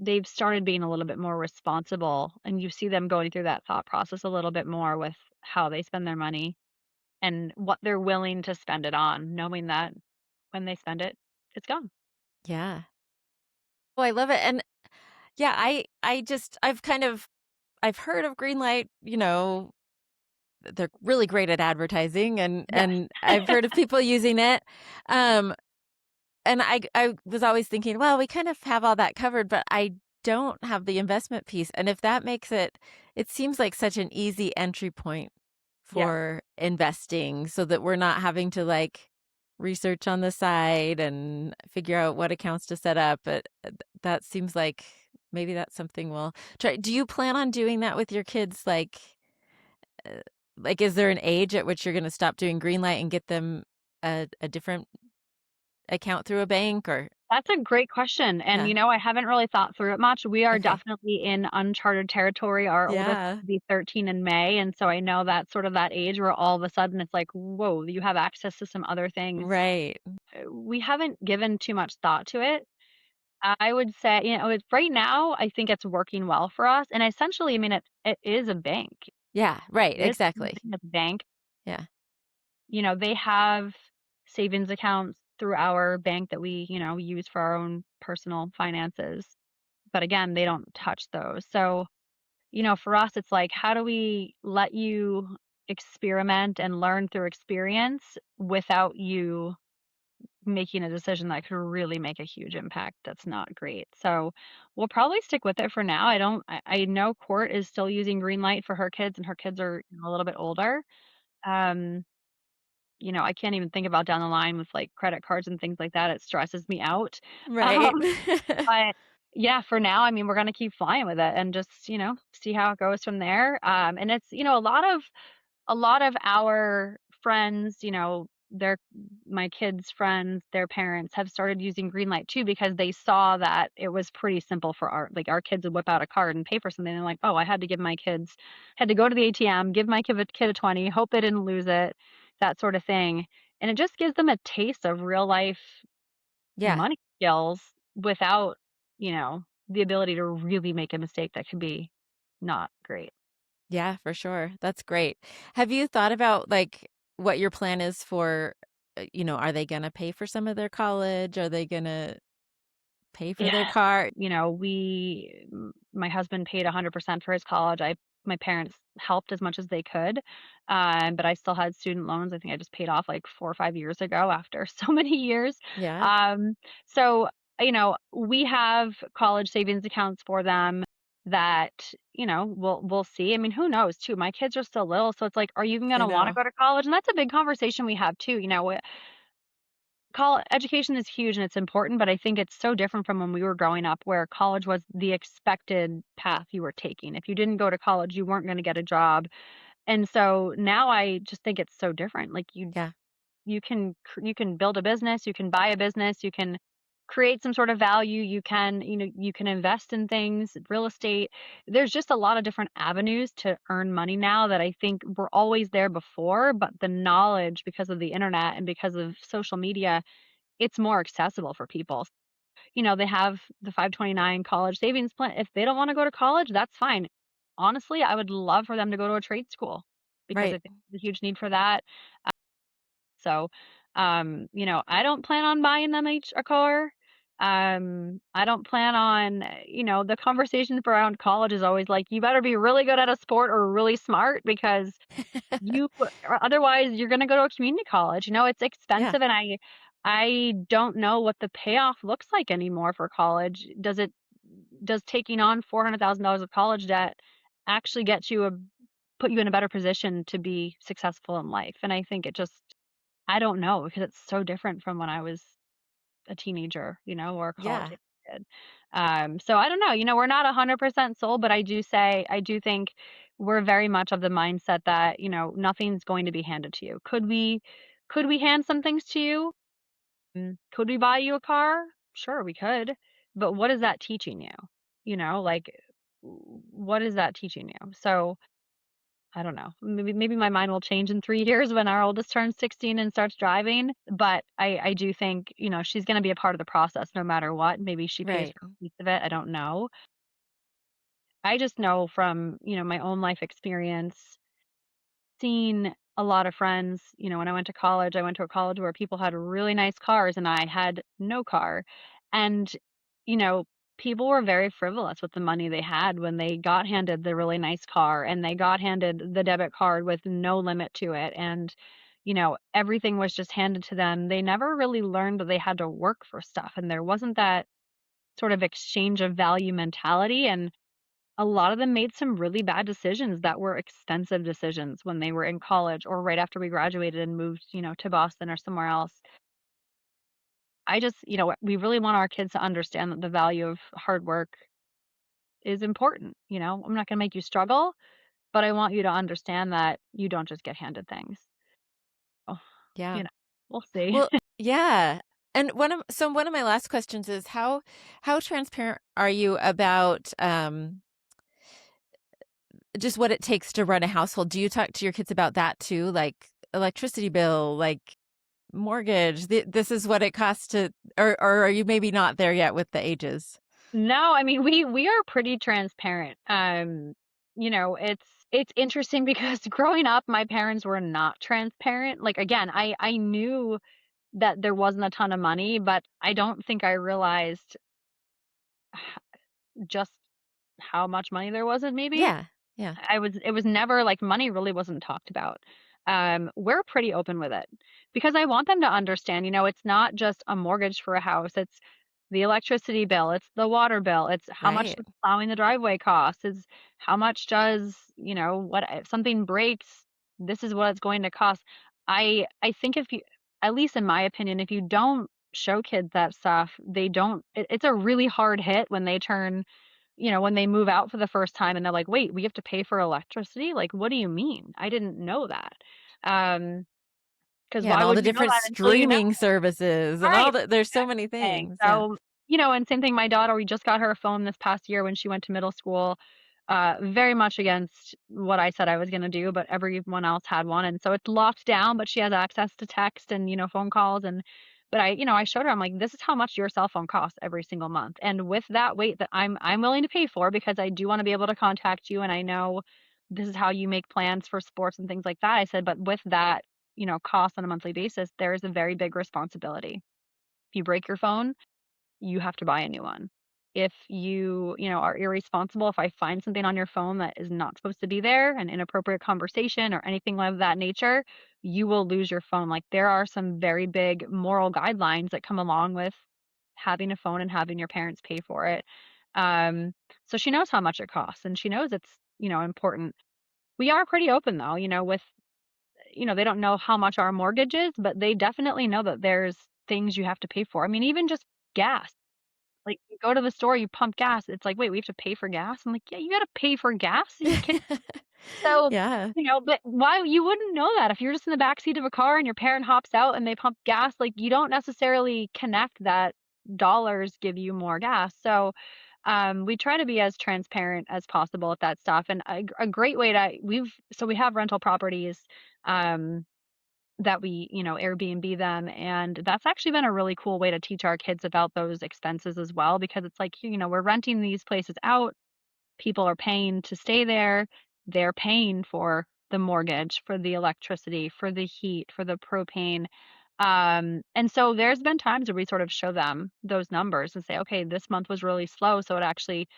they've started being a little bit more responsible, and you see them going through that thought process a little bit more with how they spend their money and what they're willing to spend it on, knowing that when they spend it, it's gone. Yeah. Oh, I love it, and yeah, I've heard of Greenlight, they're really great at advertising Yes. and I've heard of people using it. Um, and I was always thinking, well, we kind of have all that covered, but I don't have the investment piece. And if that makes it seems like such an easy entry point Yeah. for investing so that we're not having to like research on the side and figure out what accounts to set up. But that seems like maybe that's something we'll try. Do you plan on doing that with your kids? Uh, is there an age at which you're going to stop doing Greenlight and get them a different account through a bank or That's a great question, and, yeah. I haven't really thought through it much. We are Okay. definitely in uncharted territory. Our oldest Yeah. will be 13 in May, and so I know that's sort of that age where all of a sudden it's like, "Whoa, you have access to some other things." Right. We haven't given too much thought to it. I would say, it's right now, I think it's working well for us, and essentially, I mean, it is a bank. Yeah, right, It is exactly. using a bank. Yeah. They have savings accounts through our bank that we, use for our own personal finances. But again, they don't touch those. So, for us, it's like, how do we let you experiment and learn through experience without you making a decision that could really make a huge impact that's not great. So we'll probably stick with it for now. I know Court is still using Greenlight for her kids and her kids are a little bit older. Um, I can't even think about down the line with like credit cards and things like that. It stresses me out. Right. Um, but yeah, for now, I mean, we're gonna keep flying with it and just, see how it goes from there. And it's, a lot of our friends, their my kids' friends, their parents have started using Greenlight too because they saw that it was pretty simple for our kids would whip out a card and pay for something. They're like, "Oh, I had to go to the ATM, give my kid a 20, hope they didn't lose it," that sort of thing. And it just gives them a taste of real life Yeah. money skills without, the ability to really make a mistake that could be not great. Yeah, for sure. That's great. Have you thought about, like, what your plan is for, are they gonna pay for some of their college? Are they gonna pay for their Yeah. car? My husband paid 100% for his college. My parents helped as much as they could, but I still had student loans. I think I just paid off like 4 or 5 years ago after so many years. Yeah. Um, so, we have college savings accounts for them that, we'll see. I mean, who knows too? My kids are still little, so it's like, are you even I gonna wanna know. go to college? And that's a big conversation we have too, Col education is huge and it's important, but I think it's so different from when we were growing up where college was the expected path you were taking. If you didn't go to college, you weren't gonna get a job. And so now I just think it's so different. Like Yeah. you can build a business, you can buy a business, you can create some sort of value, you can invest in things, real estate. There's just a lot of different avenues to earn money now that I think were always there before, but the knowledge because of the internet and because of social media, it's more accessible for people. They have the 529 college savings plan. If they don't want to go to college, that's fine. Honestly, I would love for them to go to a trade school because Right. I think there's a huge need for that. So, I don't plan on buying them a car. I don't plan on, the conversations around college is always like, you better be really good at a sport or really smart because or otherwise you're gonna go to a community college. It's Yeah. expensive and I don't know what the payoff looks like anymore for college. Does taking on $400,000 of college debt actually put you in a better position to be successful in life? And I think I don't know because it's so different from when I was a teenager, or a college Yeah. age kid. So I don't know, we're not 100% sold, but I do think we're very much of the mindset that, nothing's going to be handed to you. Could we hand some things to you? Could we buy you a car? Sure, we could. But what is that teaching you? Like what is that teaching you? So I don't know. Maybe my mind will change in 3 years when our oldest turns 16 and starts driving, but I do think, she's gonna be a part of the process no matter what. Maybe she pays Right. for a piece of it, I don't know. I just know from, my own life experience, seeing a lot of friends, when I went to college, I went to a college where people had really nice cars and I had no car. And, you know, people were very frivolous with the money they had when they got handed the really nice car and they got handed the debit card with no limit to it. And, everything was just handed to them. They never really learned that they had to work for stuff. And there wasn't that sort of exchange of value mentality. And a lot of them made some really bad decisions that were expensive decisions when they were in college or right after we graduated and moved, to Boston or somewhere else. I just, we really want our kids to understand that the value of hard work is important. I'm not going to make you struggle, but I want you to understand that you don't just get handed things. Oh, Yeah. you know, we'll see. Well, yeah. And one of my last questions is how transparent are you about just what it takes to run a household? Do you talk to your kids about that too? Like electricity bill, like mortgage, this is what it costs to, or are you maybe not there yet with the ages? No, I mean, we are pretty transparent. It's interesting because growing up, my parents were not transparent. Like again, I knew that there wasn't a ton of money, but I don't think I realized just how much money there wasn't maybe. Yeah. Yeah. It was never like money really wasn't talked about. We're pretty open with it because I want them to understand, it's not just a mortgage for a house. It's the electricity bill, it's the water bill, it's how much Right. does plowing the driveway costs, it's how much does, what if something breaks, this is what it's going to cost. I think if you, at least in my opinion, if you don't show kids that stuff, they don't it's a really hard hit when they turn, when they move out for the first time and they're like, "Wait, we have to pay for electricity? Like, what do you mean? I didn't know that." Um, Because Yeah, and why all would the you know different that until you know? streaming services and Right, all that, there's so that's many the thing. things. Yeah. So, and same thing, my daughter, we just got her a phone this past year when she went to middle school, very much against what I said I was gonna do, but everyone else had one, and so it's locked down, but she has access to text and, phone calls and but I showed her, I'm like, "This is how much your cell phone costs every single month, and with that weight that I'm willing to pay for because I do wanna be able to contact you, and I know this is how you make plans for sports and things like that." I said, "But with that, cost on a monthly basis, there is a very big responsibility. If you break your phone, you have to buy a new one. If you, are irresponsible, if I find something on your phone that is not supposed to be there, an inappropriate conversation or anything of that nature, you will lose your phone." Like there are some very big moral guidelines that come along with having a phone and having your parents pay for it. Um, so she knows how much it costs and she knows it's, important. We are pretty open though, with they don't know how much our mortgage is, but they definitely know that there's things you have to pay for. I mean, even just gas. Like, you go to the store, you pump gas, it's like, "Wait, we have to pay for gas?" I'm like, "Yeah, you gotta pay for gas? Are you kidding?" So, Yeah. but why you wouldn't know that if you're just in the back seat of a car and your parent hops out and they pump gas, like, you don't necessarily connect that dollars give you more gas. So, we try to be as transparent as possible with that stuff, and a great way to we have rental properties, um that we, Airbnb them. And that's actually been a really cool way to teach our kids about those expenses as well, because it's like, we're renting these places out. People are paying to stay there. They're paying for the mortgage, for the electricity, for the heat, for the propane. And so there's been times where we sort of show them those numbers and say, okay, this month was really slow. So it actually,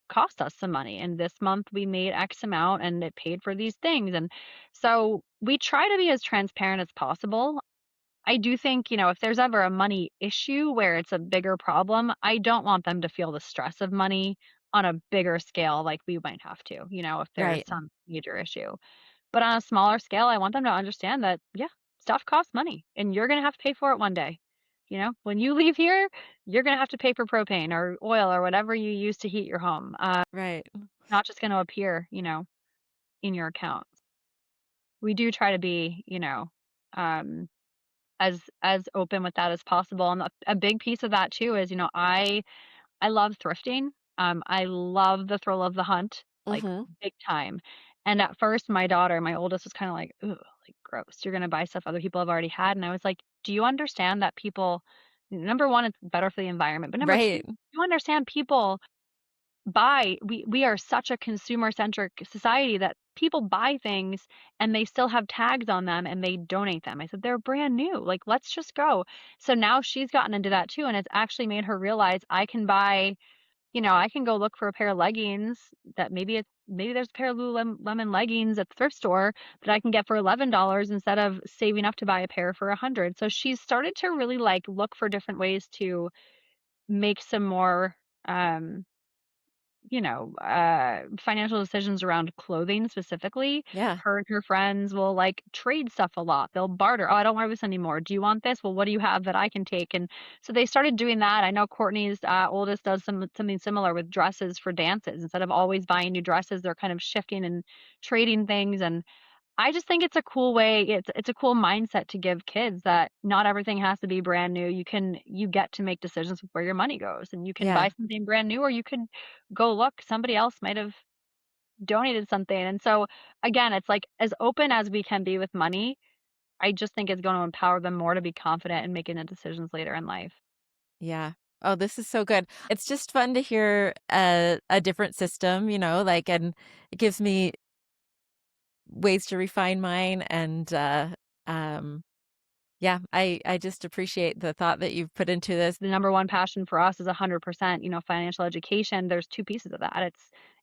cost us some money. And this month we made X amount and it paid for these things. And so we try to be as transparent as possible. I do think, if there's ever a money issue where it's a bigger problem, I don't want them to feel the stress of money on a bigger scale like we might have to, if there's Right. some major issue. But on a smaller scale, I want them to understand that, yeah, stuff costs money and you're going to have to pay for it one day. When you leave here, you're going to have to pay for propane or oil or whatever you use to heat your home. Right. Not just going to appear, in your account. We do try to be, um, as open with that as possible. And a big piece of that too is, I love thrifting. I love the thrill of the hunt, like Mhm. big time. And at first, my daughter, my oldest, was kind of like, "Ooh, like gross. You're gonna buy stuff other people have already had." And I was like, "Do you understand that people? Number one, it's better for the environment, but number two, Right. you understand people." we are such a consumer-centric society that people buy things and they still have tags on them and they donate them. I said, "They're brand new. Like, let's just go." So now she's gotten into that too, and it's actually made her realize I can buy, I can go look for a pair of leggings that maybe there's a pair of Lululemon leggings at the thrift store that I can get for $11 instead of saving up to buy a pair for 100. So she's started to really like look for different ways to make some more um financial decisions around clothing specifically. Yeah. Her and her friends will like trade stuff a lot. They'll barter. Oh, I don't wear this anymore. Do you want this? Well, what do you have that I can take? And so they started doing that. I know Courtney's oldest does something similar with dresses for dances. Instead of always buying new dresses, they're kind of shifting and trading things. And I just think it's a cool way. It's a cool mindset to give kids that not everything has to be brand new. You get to make decisions with where your money goes, and you can Yeah. buy something brand new, or you could go look. Somebody else might have donated something, and so again, it's like as open as we can be with money. I just think it's going to empower them more to be confident in making the decisions later in life. Yeah. Oh, this is so good. It's just fun to hear a different system, like, and it gives me ways to refine mine. And um, yeah, I just appreciate the thought that you've put into this. The number one passion for us is 100%, financial education. There's two pieces of that.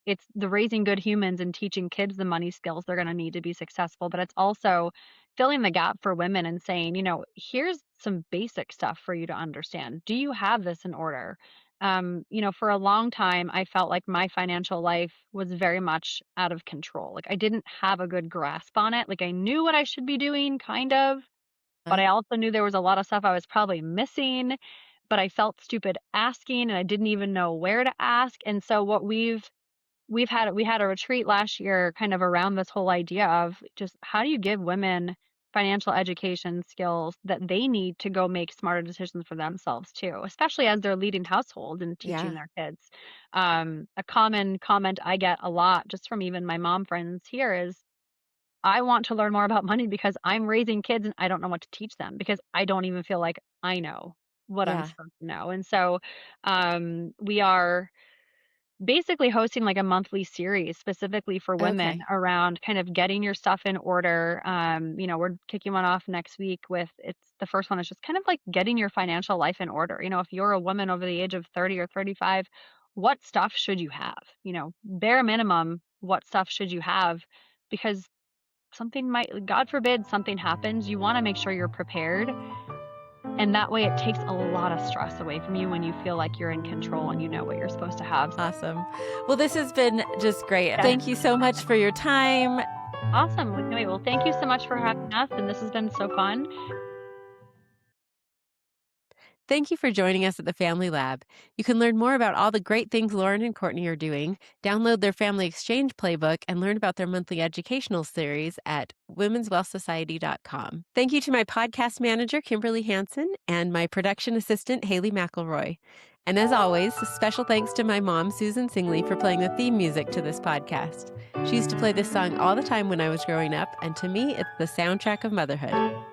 It's the raising good humans and teaching kids the money skills they're going to need to be successful, but it's also filling the gap for women and saying, here's some basic stuff for you to understand. Do you have this in order? For a long time, I felt like my financial life was very much out of control. Like I didn't have a good grasp on it. Like I knew what I should be doing, kind of, but Uh, I also knew there was a lot of stuff I was probably missing, but I felt stupid asking and I didn't even know where to ask. And so what we had a retreat last year kind of around this whole idea of just how do you give women financial education skills that they need to go make smarter decisions for themselves too, especially as they're leading households and teaching yeah. their kids. A common comment I get a lot just from even my mom friends here is I want to learn more about money because I'm raising kids and I don't know what to teach them because I don't even feel like I know what I'm Yeah. supposed to know. And so we are basically hosting like a monthly series specifically for women Okay. around kind of getting your stuff in order. We're kicking one off next week with it's the first one is just kind of like getting your financial life in order. If you're a woman over the age of 30 or 35, what stuff should you have? Bare minimum, what stuff should you have? Because something might, God forbid, something happens, you want to make sure you're prepared. And that way it takes a lot of stress away from you when you feel like you're in control and you know what you're supposed to have. Awesome. Well, this has been just great. Yeah. Thank you so much for your time. Awesome. Well, thank you so much for having us. And this has been so fun. Thank you for joining us at the Family Lab. You can learn more about all the great things Lauren and Courtney are doing, download their family exchange playbook, and learn about their monthly educational series at womenswealthsociety.com. Thank you to my podcast manager, Kimberly Hansen, and my production assistant, Haley McElroy. And as always, special thanks to my mom, Susan Singley, for playing the theme music to this podcast. She used to play this song all the time when I was growing up, and to me, it's the soundtrack of motherhood.